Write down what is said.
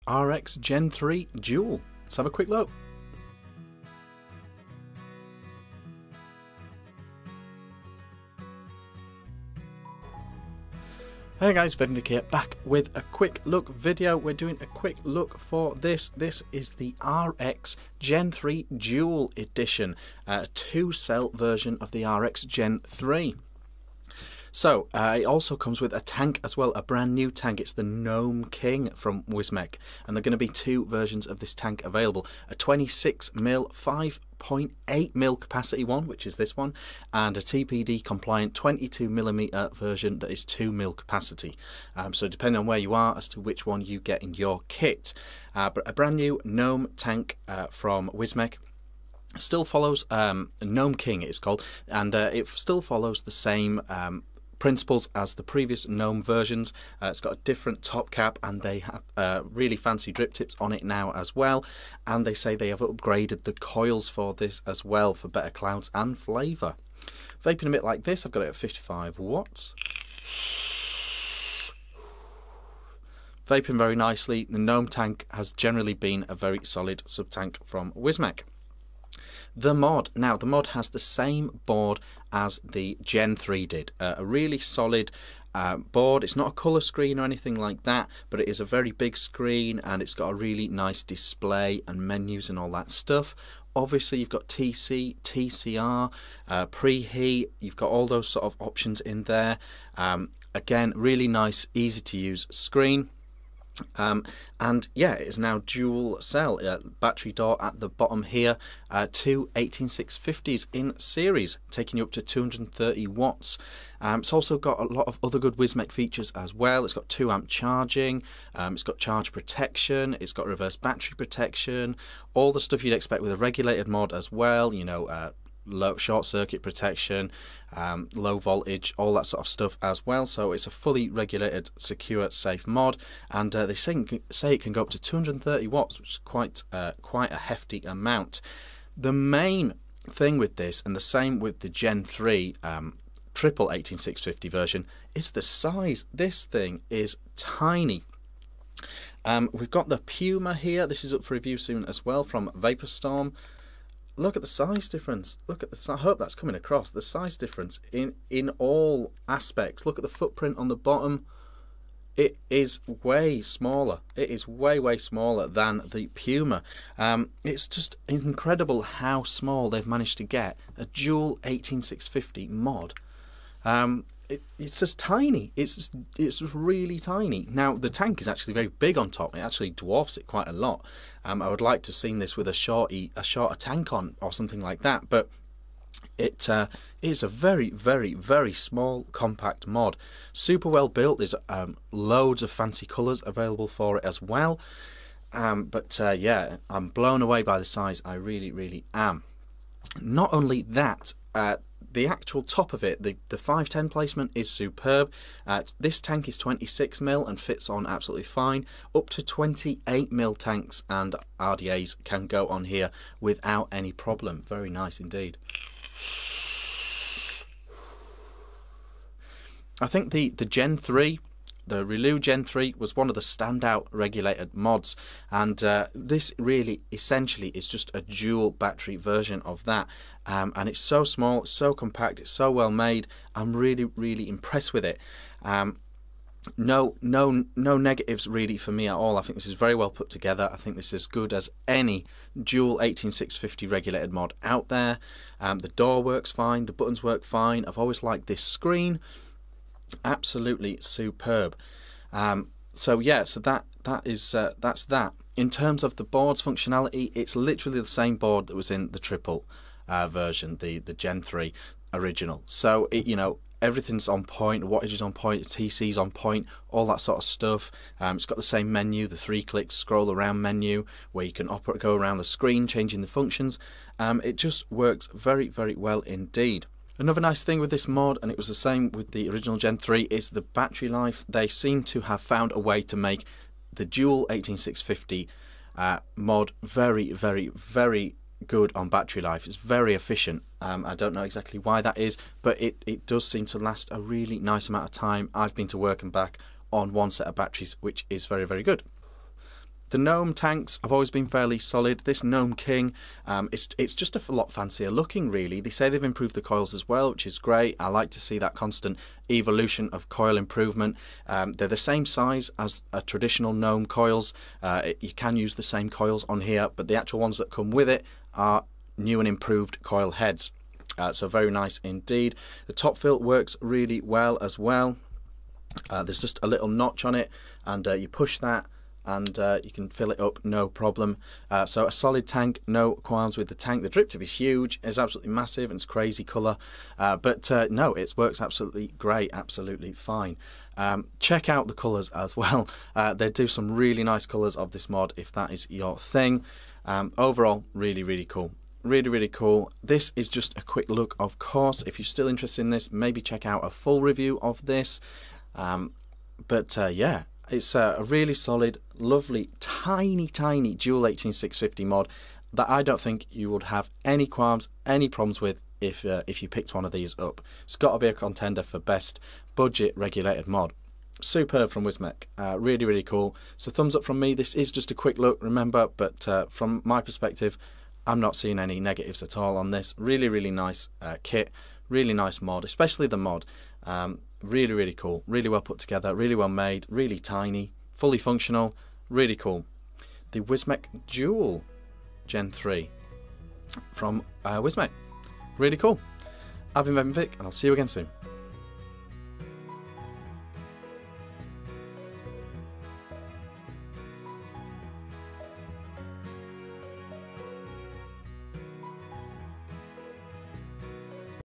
RX Gen 3 Dual. Let's have a quick look. Hey guys, Vedmvik here, back with a quick look video. We're doing a quick look for this. This is the RX Gen 3 Dual Edition, a 2-cell version of the RX Gen 3. So, it also comes with a tank as well, a brand new tank. It's the Gnome King from Wismec, and there are going to be 2 versions of this tank available. A 26mm 5.8mm capacity one, which is this one, and a TPD compliant 22mm version that is 2mm capacity. So depending on where you are as to which one you get in your kit. But a brand new Gnome tank from Wismec. Still follows Gnome King, it's called, and it still follows the same principles as the previous Gnome versions. It's got a different top cap, and they have really fancy drip tips on it now as well, and they say they have upgraded the coils for this as well for better clouds and flavour. Vaping a bit like this, I've got it at 55 watts. Vaping very nicely. The Gnome tank has generally been a very solid sub-tank from Wismec. The mod. Now, the mod has the same board as the Gen 3 did. A really solid board. It's not a colour screen or anything like that, but it is a very big screen, and it's got a really nice display and menus and all that stuff. Obviously, you've got TC, TCR, preheat. You've got all those sort of options in there. Again, really nice, easy to use screen. And yeah, it is now dual cell, battery door at the bottom here, 2 18650s in series, taking you up to 230 watts. It's also got a lot of other good Wismec features as well. It's got 2 amp charging, it's got charge protection, it's got reverse battery protection, all the stuff you'd expect with a regulated mod as well, you know, low short circuit protection, low voltage, all that sort of stuff as well. So it's a fully regulated, secure, safe mod, and they say it can go up to 230 watts, which is quite a hefty amount. The main thing with this, and the same with the Gen 3 triple 18650 version, is the size. This thing is tiny. We've got the Puma here. This is up for review soon as well from Vaporstorm. Look at the size difference. Look at the. I hope that's coming across. The size difference in all aspects. Look at the footprint on the bottom. It is way smaller. It is way smaller than the Puma. It's just incredible how small they've managed to get a dual 18650 mod. It's just tiny. It's just really tiny. Now the tank is actually very big on top. It actually dwarfs it quite a lot. I would like to have seen this with a shorter tank on or something like that. But it is a very small compact mod. Super well built. There's loads of fancy colours available for it as well. Yeah, I'm blown away by the size. I really am. Not only that, the actual top of it, the 510 placement is superb. This tank is 26mm and fits on absolutely fine. Up to 28mm tanks and RDAs can go on here without any problem. Very nice indeed. I think the Gen 3, the Relu Gen 3, was one of the standout regulated mods, and this really essentially is just a dual battery version of that, and it's so small, it's so compact, it's so well made. I'm really impressed with it. No negatives really for me at all. I think this is very well put together. I think this is as good as any dual 18650 regulated mod out there. The door works fine, the buttons work fine. I've always liked this screen. Absolutely superb. So yeah, so that's that. In terms of the board's functionality, it's literally the same board that was in the triple version, the Gen 3 original. So it, you know, everything's on point, the wattage is on point, the TC's on point, all that sort of stuff. It's got the same menu, the 3-click scroll around menu, where you can go around the screen changing the functions. It just works very well indeed. Another nice thing with this mod, and it was the same with the original Gen 3, is the battery life. They seem to have found a way to make the dual 18650 mod very good on battery life. It's very efficient. I don't know exactly why that is, but it does seem to last a really nice amount of time. I've been to work and back on one set of batteries, which is very good. The Gnome tanks have always been fairly solid. This Gnome King, it's just a lot fancier looking, really. They say they've improved the coils as well, which is great. I like to see that constant evolution of coil improvement. They're the same size as a traditional Gnome coils. You can use the same coils on here, but the actual ones that come with it are new and improved coil heads. So very nice indeed. The top fill works really well as well. There's just a little notch on it, and you push that, and you can fill it up no problem. So a solid tank, no qualms with the tank. The drip tip is huge, it's absolutely massive, and it's crazy colour. But no, it works absolutely great, absolutely fine. Check out the colours as well. They do some really nice colours of this mod if that is your thing. Overall, really, really cool. Really, really cool. This is just a quick look, of course. If you're still interested in this, maybe check out a full review of this. Yeah, it's a really solid, lovely, tiny Dual 18650 mod that I don't think you would have any qualms, any problems with if you picked one of these up. It's got to be a contender for best budget regulated mod. Superb from Wismec. Really, really cool. So thumbs up from me. This is just a quick look, remember, but from my perspective, I'm not seeing any negatives at all on this. Really, really nice kit. Really nice mod, especially the mod. Really, really cool. Really well put together. Really well made. Really tiny. Fully functional. Really cool. The Wismec Dual Gen 3 from Wismec. Really cool. I've been Vic, and I'll see you again soon.